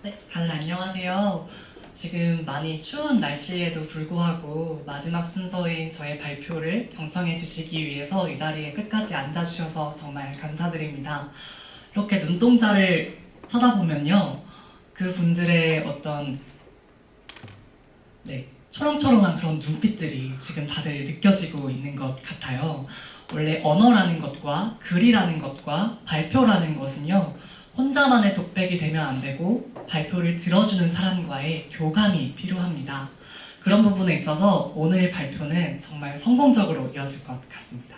네, 다들 안녕하세요. 지금 많이 추운 날씨에도 불구하고 마지막 순서인 저의 발표를 경청해 주시기 위해서 이 자리에 끝까지 앉아주셔서 정말 감사드립니다. 이렇게 눈동자를 쳐다보면요, 그분들의 어떤 초롱초롱한 그런 눈빛들이 지금 다들 느껴지고 있는 것 같아요. 원래 언어라는 것과 글이라는 것과 발표라는 것은요, 혼자만의 독백이 되면 안 되고 발표를 들어주는 사람과의 교감이 필요합니다. 그런 부분에 있어서 오늘 발표는 정말 성공적으로 이어질 것 같습니다.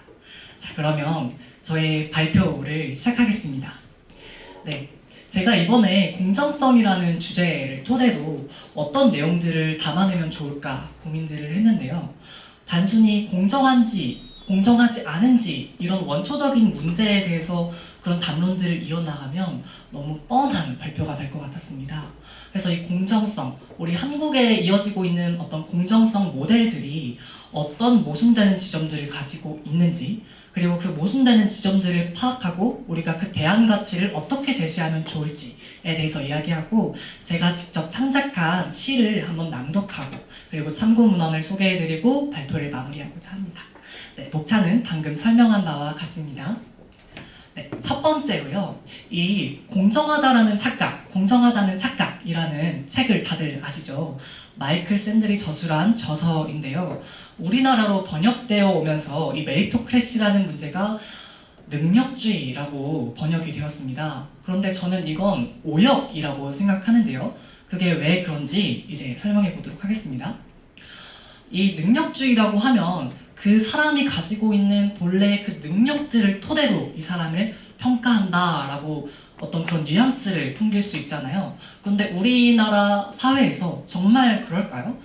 자, 그러면 저의 발표를 시작하겠습니다. 네, 제가 이번에 공정성이라는 주제를 토대로 어떤 내용들을 담아내면 좋을까 고민들을 했는데요. 단순히 공정한지 공정하지 않은지 이런 원초적인 문제에 대해서 그런 담론들을 이어나가면 너무 뻔한 발표가 될 것 같았습니다. 그래서 이 공정성, 우리 한국에 이어지고 있는 어떤 공정성 모델들이 어떤 모순되는 지점들을 가지고 있는지, 그리고 그 모순되는 지점들을 파악하고 우리가 그 대안 가치를 어떻게 제시하면 좋을지에 대해서 이야기하고, 제가 직접 창작한 시를 한번 낭독하고 그리고 참고 문헌을 소개해드리고 발표를 마무리하고자 합니다. 네, 목차는 방금 설명한 바와 같습니다. 네, 첫 번째로요. 이 공정하다라는 착각, 공정하다는 착각이라는 책을 다들 아시죠? 마이클 샌들이 저술한 저서인데요. 우리나라로 번역되어 오면서 이 메리토크래시라는 문제가 능력주의라고 번역이 되었습니다. 그런데 저는 이건 오역이라고 생각하는데요. 그게 왜 그런지 이제 설명해 보도록 하겠습니다. 이 능력주의라고 하면 그 사람이 가지고 있는 본래의 그 능력들을 토대로 이 사람을 평가한다라고 어떤 그런 뉘앙스를 풍길 수 있잖아요. 그런데 우리나라 사회에서 정말 그럴까요?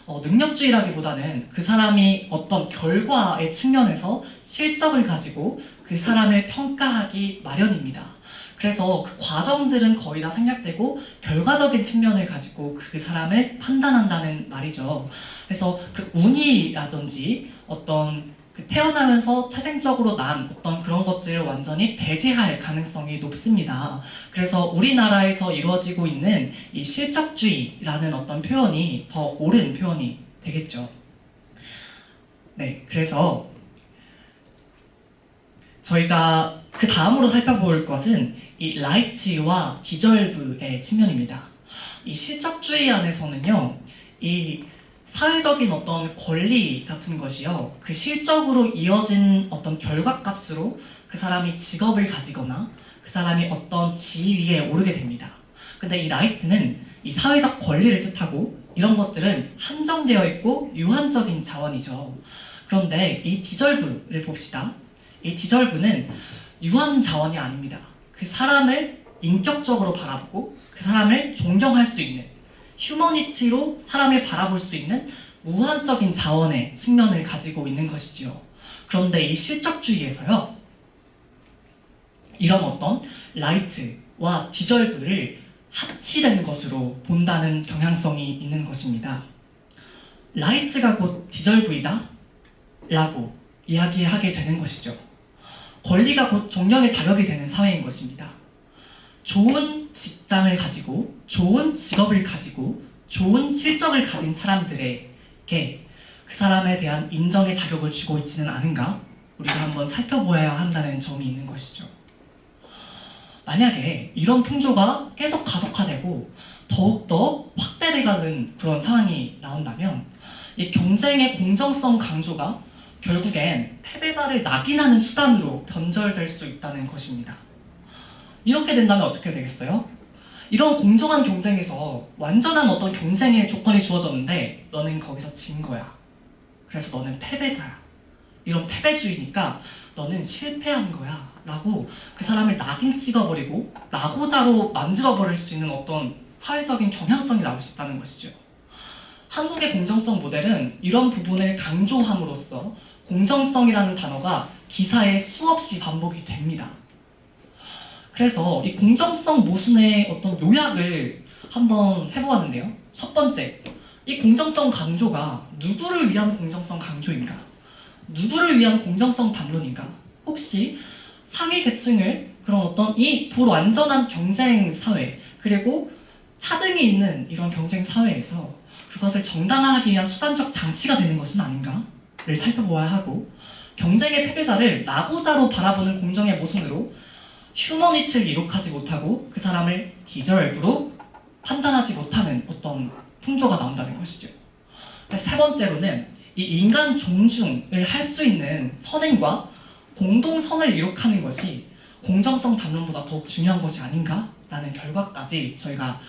능력주의라기보다는 그 사람이 어떤 결과의 측면에서 실적을 가지고 그 사람을 평가하기 마련입니다. 그래서 그 과정들은 거의 다 생략되고 결과적인 측면을 가지고 그 사람을 판단한다는 말이죠. 그래서 그 운이라든지 어떤 그 태어나면서 태생적으로 난 어떤 그런 것들을 완전히 배제할 가능성이 높습니다. 그래서 우리나라에서 이루어지고 있는 이 실적주의라는 어떤 표현이 더 옳은 표현이 되겠죠. 네, 그래서 저희가 그 다음으로 살펴볼 것은 이 라이츠와 디절브의 측면입니다. 이 실적주의 안에서는요, 이 사회적인 어떤 권리 같은 것이요, 그 실적으로 이어진 어떤 결과값으로 그 사람이 직업을 가지거나 그 사람이 어떤 지위에 오르게 됩니다. 근데 이 라이트는 이 사회적 권리를 뜻하고 이런 것들은 한정되어 있고 유한적인 자원이죠. 그런데 이 디절브를 봅시다. 이 디절브는 유한 자원이 아닙니다. 그 사람을 인격적으로 바라보고 그 사람을 존경할 수 있는, 휴머니티로 사람을 바라볼 수 있는 무한적인 자원의 측면을 가지고 있는 것이지요. 그런데 이 실적주의에서요, 이런 어떤 라이트와 디절브를 합치된 것으로 본다는 경향성이 있는 것입니다. 라이트가 곧 디절브이다 라고 이야기하게 되는 것이죠. 권리가 곧 존경의 자격이 되는 사회인 것입니다. 좋은 직장을 가지고 좋은 직업을 가지고 좋은 실적을 가진 사람들에게 그 사람에 대한 인정의 자격을 주고 있지는 않은가? 우리가 한번 살펴보아야 한다는 점이 있는 것이죠. 만약에 이런 풍조가 계속 가속화되고 더욱더 확대돼가는 그런 상황이 나온다면 이 경쟁의 공정성 강조가 결국엔 패배자를 낙인하는 수단으로 변절될 수 있다는 것입니다. 이렇게 된다면 어떻게 되겠어요? 이런 공정한 경쟁에서 완전한 어떤 경쟁의 조건이 주어졌는데 너는 거기서 진 거야. 그래서 너는 패배자야. 이런 패배주의니까 너는 실패한 거야 라고 그 사람을 낙인 찍어버리고 낙오자로 만들어버릴 수 있는 어떤 사회적인 경향성이 나올 수 있다는 것이죠. 한국의 공정성 모델은 이런 부분을 강조함으로써 공정성이라는 단어가 기사에 수없이 반복이 됩니다. 그래서 이 공정성 모순의 어떤 요약을 한번 해보았는데요. 첫 번째, 이 공정성 강조가 누구를 위한 공정성 강조인가? 누구를 위한 공정성 담론인가? 혹시 상위 계층을 그런 어떤 이 불완전한 경쟁 사회, 그리고 차등이 있는 이런 경쟁 사회에서 그것을 정당화하기 위한 수단적 장치가 되는 것은 아닌가를 살펴보아야 하고, 경쟁의 패배자를 나고자로 바라보는 공정의 모순으로 휴머니티를 이룩하지 못하고 그 사람을 디저브로 판단하지 못하는 어떤 풍조가 나온다는 것이죠. 세 번째로는 이 인간 존중을 할 수 있는 선행과 공동선을 이룩하는 것이 공정성 담론보다 더욱 중요한 것이 아닌가라는 결과까지 저희가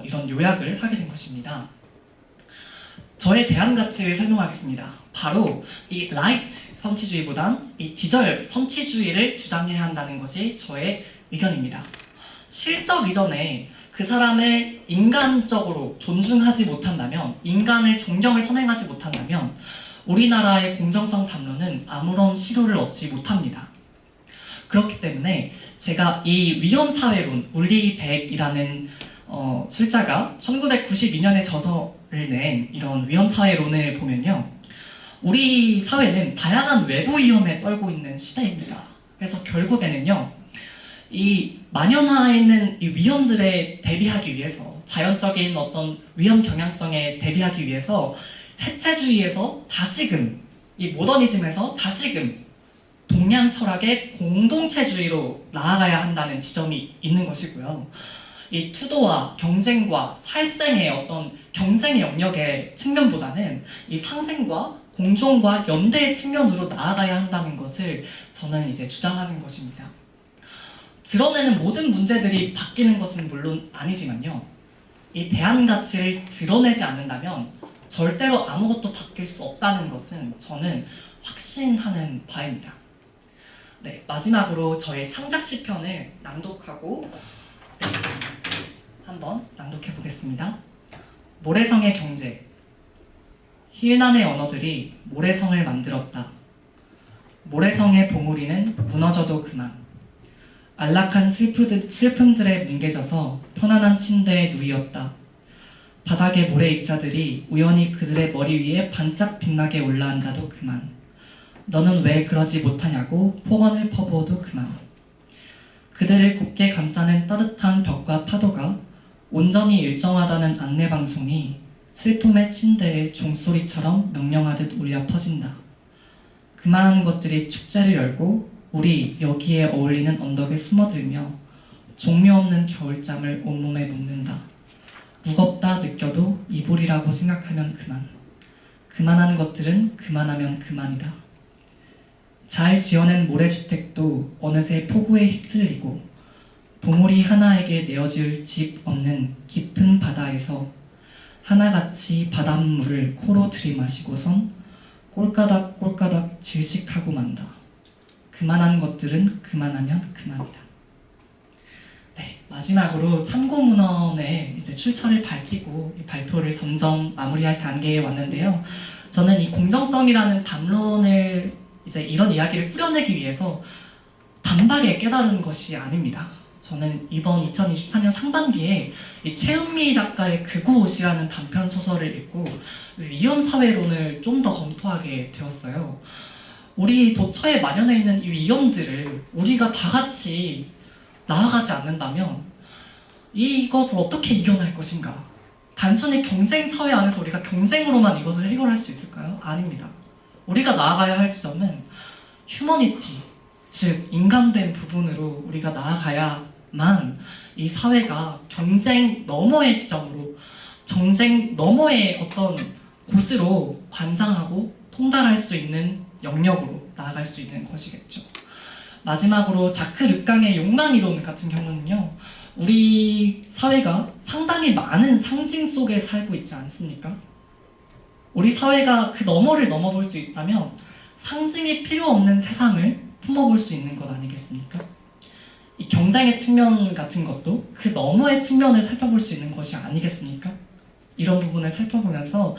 이런 요약을 하게 된 것입니다. 저의 대안 가치를 설명하겠습니다. 바로 이 라이트 선치주의보단 이 디절 선치주의를 주장해야 한다는 것이 저의 의견입니다. 실적 이전에 그 사람을 인간적으로 존중하지 못한다면, 인간을 존경을 선행하지 못한다면 우리나라의 공정성 담론은 아무런 실효를 얻지 못합니다. 그렇기 때문에 제가 이 위험사회론, 울리 100이라는 술자가 1992년에 저서를 낸 이런 위험사회론을 보면요, 우리 사회는 다양한 외부 위험에 떨고 있는 시대입니다. 그래서 결국에는요, 이 만연하에 있는 이 위험들에 대비하기 위해서, 자연적인 어떤 위험 경향성에 대비하기 위해서 해체주의에서 다시금, 이 모더니즘에서 다시금 동양 철학의 공동체주의로 나아가야 한다는 지점이 있는 것이고요. 이 투도와 경쟁과 살생의 어떤 경쟁의 영역의 측면보다는 이 상생과 공존과 연대의 측면으로 나아가야 한다는 것을 저는 이제 주장하는 것입니다. 드러내는 모든 문제들이 바뀌는 것은 물론 아니지만요, 이 대안 가치를 드러내지 않는다면 절대로 아무것도 바뀔 수 없다는 것은 저는 확신하는 바입니다. 네, 마지막으로 저의 창작 시편을 낭독하고 한번 낭독해 보겠습니다. 모래성의 경제. 힐난의 언어들이 모래성을 만들었다. 모래성의 봉우리는 무너져도 그만. 안락한 슬픔들에 뭉개져서 편안한 침대에 누이었다. 바닥의 모래 입자들이 우연히 그들의 머리 위에 반짝 빛나게 올라앉아도 그만. 너는 왜 그러지 못하냐고 폭언을 퍼부어도 그만. 그들을 곱게 감싸는 따뜻한 벽과 파도가 온전히 일정하다는 안내방송이 슬픔의 침대에 종소리처럼 명령하듯 울려 퍼진다. 그만한 것들이 축제를 열고 우리 여기에 어울리는 언덕에 숨어들며 종류 없는 겨울잠을 온몸에 묻는다. 무겁다 느껴도 이불이라고 생각하면 그만. 그만한 것들은 그만하면 그만이다. 잘 지어낸 모래주택도 어느새 폭우에 휩쓸리고 봉우리 하나에게 내어줄 집 없는 깊은 바다에서 하나같이 바닷물을 코로 들이마시고선 꼴까닥 꼴까닥 질식하고 만다. 그만한 것들은 그만하면 그만이다. 네, 마지막으로 참고문헌의 이제 출처를 밝히고 이 발표를 점점 마무리할 단계에 왔는데요. 저는 이 공정성이라는 담론을 이제 이런 이야기를 꾸려내기 위해서 단박에 깨달은 것이 아닙니다. 저는 이번 2024년 상반기에 이 최은미 작가의 그곳이라는 단편 소설을 읽고 위험사회론을 좀 더 검토하게 되었어요. 우리 도처에 만연해 있는 이 위험들을 우리가 다 같이 나아가지 않는다면 이것을 어떻게 이겨낼 것인가? 단순히 경쟁 사회 안에서 우리가 경쟁으로만 이것을 해결할 수 있을까요? 아닙니다. 우리가 나아가야 할 지점은 휴머니티, 즉 인간된 부분으로 우리가 나아가야만 이 사회가 경쟁 너머의 지점으로, 경쟁 너머의 어떤 곳으로 관장하고 통달할 수 있는 영역으로 나아갈 수 있는 것이겠죠. 마지막으로 자크 르깡의 욕망이론 같은 경우는요, 우리 사회가 상당히 많은 상징 속에 살고 있지 않습니까? 우리 사회가 그 너머를 넘어볼 수 있다면 상징이 필요 없는 세상을 품어볼 수 있는 것 아니겠습니까? 이 경쟁의 측면 같은 것도 그 너머의 측면을 살펴볼 수 있는 것이 아니겠습니까? 이런 부분을 살펴보면서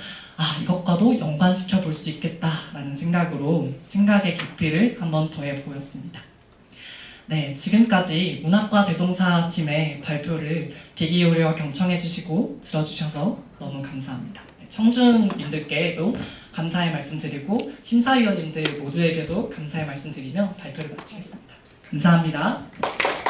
이것과도 연관시켜 볼 수 있겠다라는 생각으로 생각의 깊이를 한번 더해 보였습니다. 네, 지금까지 문학과 재송사 팀의 발표를 귀 기울여 경청해 주시고 들어주셔서 너무 감사합니다. 청중님들께도 감사의 말씀드리고 심사위원님들 모두에게도 감사의 말씀드리며 발표를 마치겠습니다. 감사합니다.